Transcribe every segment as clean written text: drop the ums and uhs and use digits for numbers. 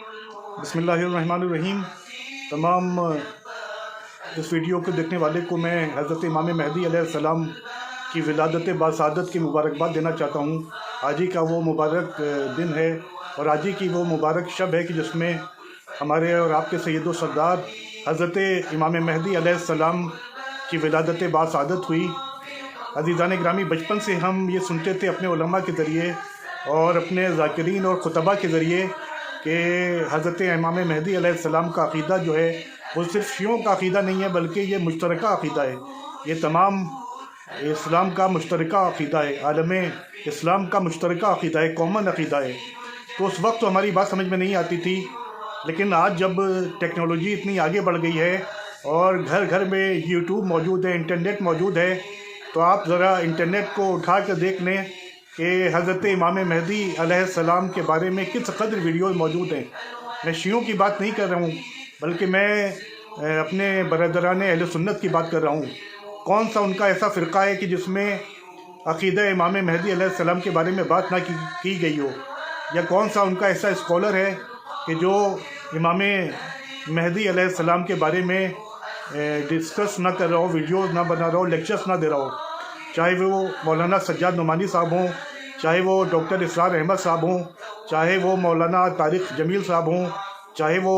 बिस्मिल्लाहिर्रहमानिर्रहीम। तमाम इस वीडियो को देखने वाले को मैं हज़रत इमाम महदी अलैहिस्सलाम की विलादत बासआदत की मुबारकबाद देना चाहता हूँ। आज ही का वो मुबारक दिन है और आज ही की वो मुबारक शब है कि जिसमें हमारे और आपके सैयद सरदार हज़रत इमाम महदी अलैहिस्सलाम की विलादत बासआदत हुई। अज़ीज़ान ग्रामी, बचपन से हम ये सुनते थे अपने उलमा के ज़रिए और अपने ज़ाकिरीन और खुतबा के ज़रिए कि हज़रत इमाम महदी अलैहिस्सलाम का अक़ीदा जो है वो सिर्फ़ शियों का अक़ीदा नहीं है, बल्कि ये मुश्तरका अक़ीदा है। ये तमाम इस्लाम का मुश्तरका अक़ीदा है, आलम इस्लाम का मुश्तरका अक़ीदा है, कॉमन अक़ीदा है। तो उस वक्त तो हमारी बात समझ में नहीं आती थी, लेकिन आज जब टेक्नोलॉजी इतनी आगे बढ़ गई है और घर घर में यूट्यूब मौजूद है, इंटरनेट मौजूद है, तो आप ज़रा इंटरनेट को उठा कर देख लें कि हज़रत इमाम महदी अलैहिस्सलाम के बारे में किस कदर वीडियोज़ मौजूद हैं। मैं शियों की बात नहीं कर रहा हूँ, बल्कि मैं अपने बरदरान अहले सुन्नत की बात कर रहा हूँ। कौन सा उनका ऐसा फ़िरक़ा है कि जिसमें अक़ीदा इमाम महदी अलैहिस्सलाम के बारे में बात ना की गई हो, या कौन सा उनका ऐसा स्कॉलर है कि जो इमाम महदी अलैहिस्सलाम के बारे में डिस्कस ना कर रहा हो, वीडियोज़ ना बना रहा हो, लेक्चर्स ना दे रहा हो। चाहे वो मौलाना सज्जाद नुमानी साहब हों, चाहे वो डॉक्टर इसरार अहमद साहब हों, चाहे वो मौलाना तारिक जमील साहब हों, चाहे वो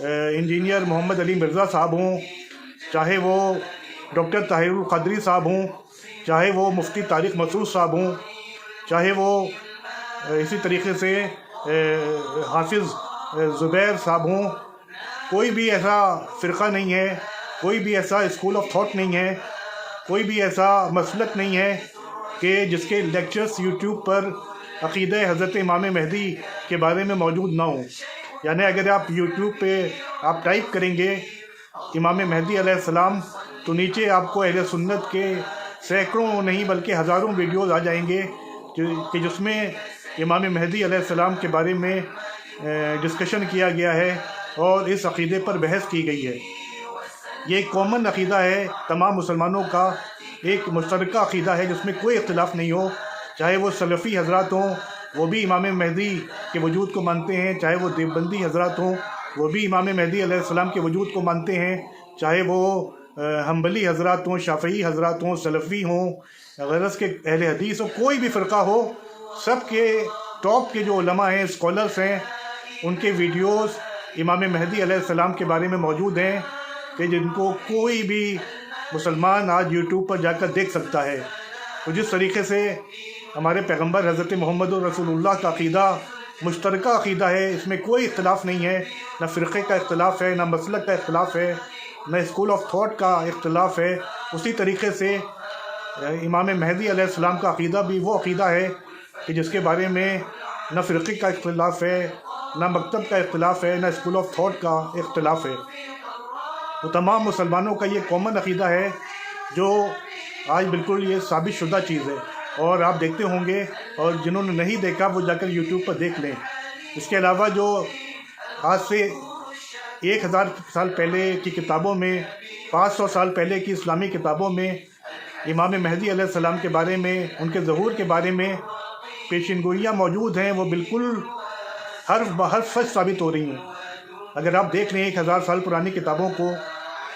इंजीनियर मोहम्मद अली मिर्ज़ा साहब हों, चाहे वो डॉक्टर ताहिरुल क़ादरी साहब हों, चाहे वो मुफ्ती तारिक मसूद साहब हों, चाहे वो इसी तरीके से हाफिज़ ज़ुबैर साहब हों। कोई भी ऐसा फ़िरक़ा नहीं है, कोई भी ऐसा स्कूल ऑफ थॉट नहीं है, कोई भी ऐसा मसलक नहीं है कि जिसके लेक्चर्स यूट्यूब पर अक़ीदा हज़रत इमाम महदी के बारे में मौजूद ना हो। यानी अगर आप यूट्यूब पे आप टाइप करेंगे इमाम महदी अलैहिस्सलाम, तो नीचे आपको अहले सुन्नत के सैकड़ों नहीं बल्कि हज़ारों वीडियोज़ आ जाएंगे कि जिसमें इमाम महदी अलैहिस्सलाम के बारे में डिस्कशन किया गया है और इस अक़ीदे पर बहस की गई है। ये एक कॉमन अक़ीदा है, तमाम मुसलमानों का एक मुश्तरका अक़ीदा है जिसमें कोई इख्तिलाफ़ नहीं हो। चाहे वो सलफ़ी हज़रात हों, वो भी इमाम महदी के वजूद को मानते हैं, चाहे वो देवबंदी हज़रात हों, वो भी इमाम महदी अलैहिस्सलाम के वजूद को मानते हैं, चाहे वो हम्बली हज़रात हों, शाफ़ई हज़रात हों, सलफ़ी हों, गरज़ के अहले हदीस हो, कोई भी फ़िरक़ा हो, सब के टॉप के जो उलमा हैं, स्कॉलर्स हैं, उनके वीडियोज़ इमाम महदी अलैहिस्सलाम के बारे में मौजूद हैं कि जिनको कोई भी मुसलमान आज यूट्यूब पर जाकर देख सकता है। तो जिस तरीके से हमारे पैगंबर हज़रत मोहम्मद रसूलुल्लाह का अक़ीदा मुश्तरका अक़ीदा है, इसमें कोई इख्तिलाफ़ नहीं है, ना फ़िरक़े का इख्तिलाफ़ है, ना मसलक का इख्तिलाफ़ है, ना स्कूल ऑफ थॉट का इख्तिलाफ़ है। उसी तरीके से इमाम महदी अलैहिस्सलाम का अक़ीदा भी वो अक़ीदा है कि जिसके बारे में ना फ़िरक़े का इख्तिलाफ़ है, ना मकतब का इख्तिलाफ़ है, ना स्कूल ऑफ थॉट का इख्तिलाफ़ है। तो तमाम मुसलमानों का ये कॉमन अक़ीदा है जो आज बिल्कुल ये साबित शुदा चीज़ है, और आप देखते होंगे, और जिन्होंने नहीं देखा वो जाकर यूट्यूब पर देख लें। इसके अलावा जो आज से 1000 साल पहले की किताबों में, 500 साल पहले की इस्लामी किताबों में इमाम महदी अलैहिस्सलाम के बारे में, उनके ज़हूर के बारे में पेशिनगोइयाँ मौजूद हैं, वो बिल्कुल हर सच साबित हो रही हैं। अगर आप देख लें 1000 साल पुरानी किताबों को,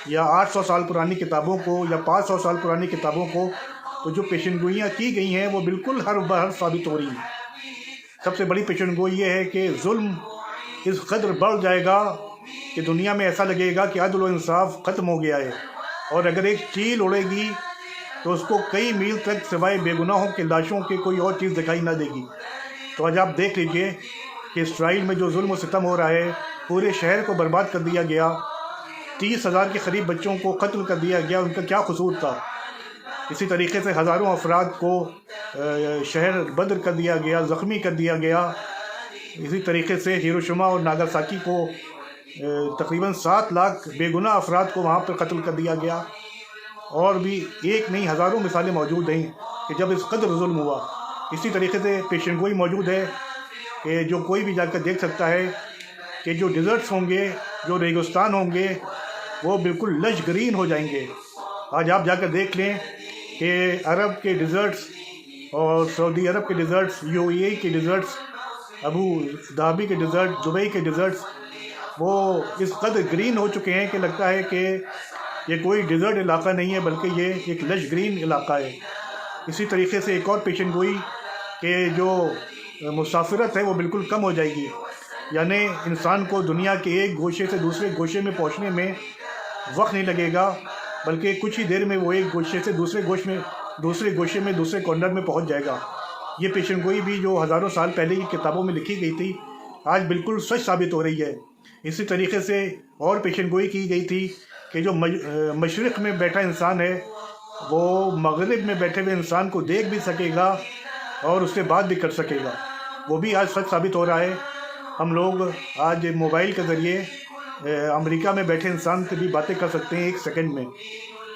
या 800 साल पुरानी किताबों को, या 500 साल पुरानी किताबों को, तो जो पेशनगोइयाँ की गई हैं वो बिल्कुल हर साबित हो रही हैं। सबसे बड़ी पेशनगोई ये है कि जुल्म इस कदर बढ़ जाएगा कि दुनिया में ऐसा लगेगा कि अदल व इंसाफ ख़त्म हो गया है, और अगर एक चील उड़ेगी तो उसको कई मील तक सिवाय बेगुनाहों के लाशों के कोई और चीज़ दिखाई ना देगी। तो आज आप देख लीजिए कि इसराइल में जो जुल्म व सितम हो रहा है, पूरे शहर को बर्बाद कर दिया गया, 30,000 के करीब बच्चों को कत्ल कर दिया गया, उनका क्या कसूर था। इसी तरीके से हज़ारों अफराद को शहर बदर कर दिया गया, ज़ख्मी कर दिया गया। इसी तरीके से हिरोशिमा और नागासाकी को तकरीबन 7 लाख बेगुनाह अफराद को वहाँ पर कत्ल कर दिया गया। और भी एक नहीं हज़ारों मिसालें मौजूद हैं कि जब इस कदर जुल्म हुआ। इसी तरीके से पेशनगोई मौजूद है कि जो कोई भी जाकर देख सकता है कि जो डिज़र्ट्स होंगे, जो रेगिस्तान होंगे, वो बिल्कुल लश ग्रीन हो जाएंगे। आज आप जाकर देख लें कि अरब के डिज़र्ट्स और सऊदी अरब के डिज़र्ट्स, यूएई के डिज़र्ट्स ابو دھابی کے ڈیزرٹ، دبئی کے ڈیزرٹس وہ اس قدر گرین ہو چکے ہیں کہ لگتا ہے کہ یہ کوئی ڈیزرٹ علاقہ نہیں ہے بلکہ یہ ایک لش گرین علاقہ ہے۔ اسی طریقے سے ایک اور پیشن گوئی کہ جو مسافرت ہے وہ بالکل کم ہو جائے گی، یعنی انسان کو دنیا کے ایک گوشے سے دوسرے گوشے میں پہنچنے میں وقت نہیں لگے گا، بلکہ کچھ ہی دیر میں وہ ایک گوشے سے دوسرے گوشے میں دوسرے کارنر میں پہنچ جائے گا۔ یہ پیشن گوئی بھی جو ہزاروں سال پہلے کی کتابوں میں لکھی گئی تھی آج بالکل سچ ثابت ہو رہی ہے۔ اسی طریقے سے اور پیشن گوئی کی گئی تھی کہ جو مشرق میں بیٹھا انسان ہے وہ مغرب میں بیٹھے ہوئے انسان کو دیکھ بھی سکے گا اور اس سے بات بھی کر سکے گا، وہ بھی آج سچ ثابت ہو رہا ہے۔ ہم لوگ آج موبائل کے ذریعے امریکہ میں بیٹھے انسان سے بھی باتیں کر سکتے ہیں ایک سیکنڈ میں۔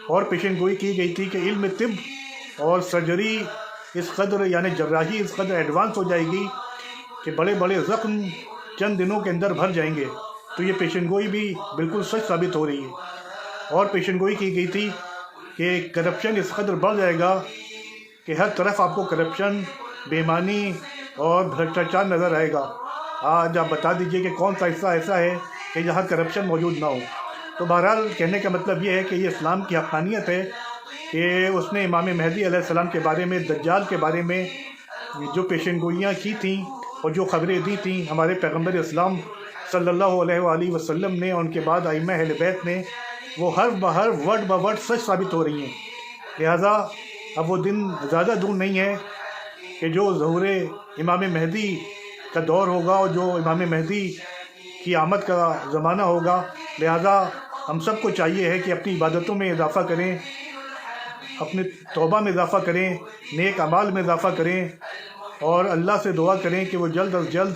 اور پیشن گوئی کی گئی تھی کہ علم طب اور سرجری اس قدر یعنی جراحی اس قدر ایڈوانس ہو جائے گی کہ بڑے بڑے زخم چند دنوں کے اندر بھر جائیں گے۔ تو یہ پیشن گوئی بھی بالکل سچ ثابت ہو رہی ہے۔ اور پیشن گوئی کی گئی تھی کہ کرپشن اس قدر بڑھ جائے گا کہ ہر طرف آپ کو کرپشن، بے ایمانی اور بھرشٹاچار نظر آئے گا۔ آج آپ بتا دیجئے کہ کون سا حصہ ایسا ہے کہ جہاں کرپشن موجود نہ ہو۔ تو بہرحال کہنے کا مطلب یہ ہے کہ یہ اسلام کی حقانیت ہے کہ اس نے امام مہدی علیہ السلام کے بارے میں، دجال کے بارے میں جو پیشن گوئیاں کی تھیں اور جو خبریں دی تھیں ہمارے پیغمبر اسلام صلی اللہ علیہ وآلہ وسلم نے اور ان کے بعد ائمہ اہل بیت نے، وہ ہر بہر ورڈ بہ ورڈ سچ ثابت ہو رہی ہیں۔ لہٰذا اب وہ دن زیادہ دور نہیں ہے کہ جو ظہور امام مہدی کا دور ہوگا اور جو امام مہدی کی آمد کا زمانہ ہوگا۔ لہٰذا ہم سب کو چاہیے ہے کہ اپنی عبادتوں میں اضافہ کریں، اپنے توبہ میں اضافہ کریں، نیک اعمال میں اضافہ کریں اور اللہ سے دعا کریں کہ وہ جلد از جلد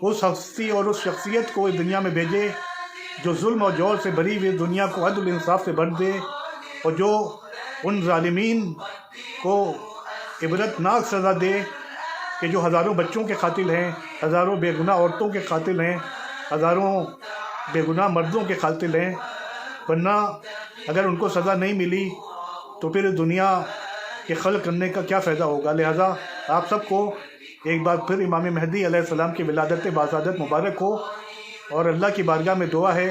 اس ہستی اور اس شخصیت کو اس دنیا میں بھیجے جو ظلم اور جور سے بھری ہوئی دنیا کو عدل انصاف سے بھر دے، اور جو ان ظالمین کو عبرتناک سزا دے کہ جو ہزاروں بچوں کے قاتل ہیں، ہزاروں بے گناہ عورتوں کے قاتل ہیں، ہزاروں بے گناہ مردوں کے قاتل ہیں۔ ورنہ اگر ان کو سزا نہیں ملی تو پھر دنیا کے خلق کرنے کا کیا فائدہ ہوگا۔ لہٰذا آپ سب کو ایک بار پھر امام مہدی علیہ السلام کی ولادت باسعادت مبارک ہو، اور اللہ کی بارگاہ میں دعا ہے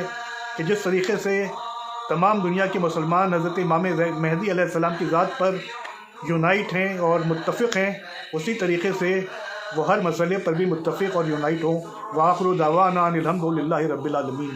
کہ جس طریقے سے تمام دنیا کے مسلمان حضرت امام مہدی علیہ السلام کی ذات پر یونائٹ ہیں اور متفق ہیں، اسی طریقے سے وہ ہر مسئلے پر بھی متفق اور یونائٹ ہوں۔ وآخر دعوانا ان الحمد للہ رب العالمین۔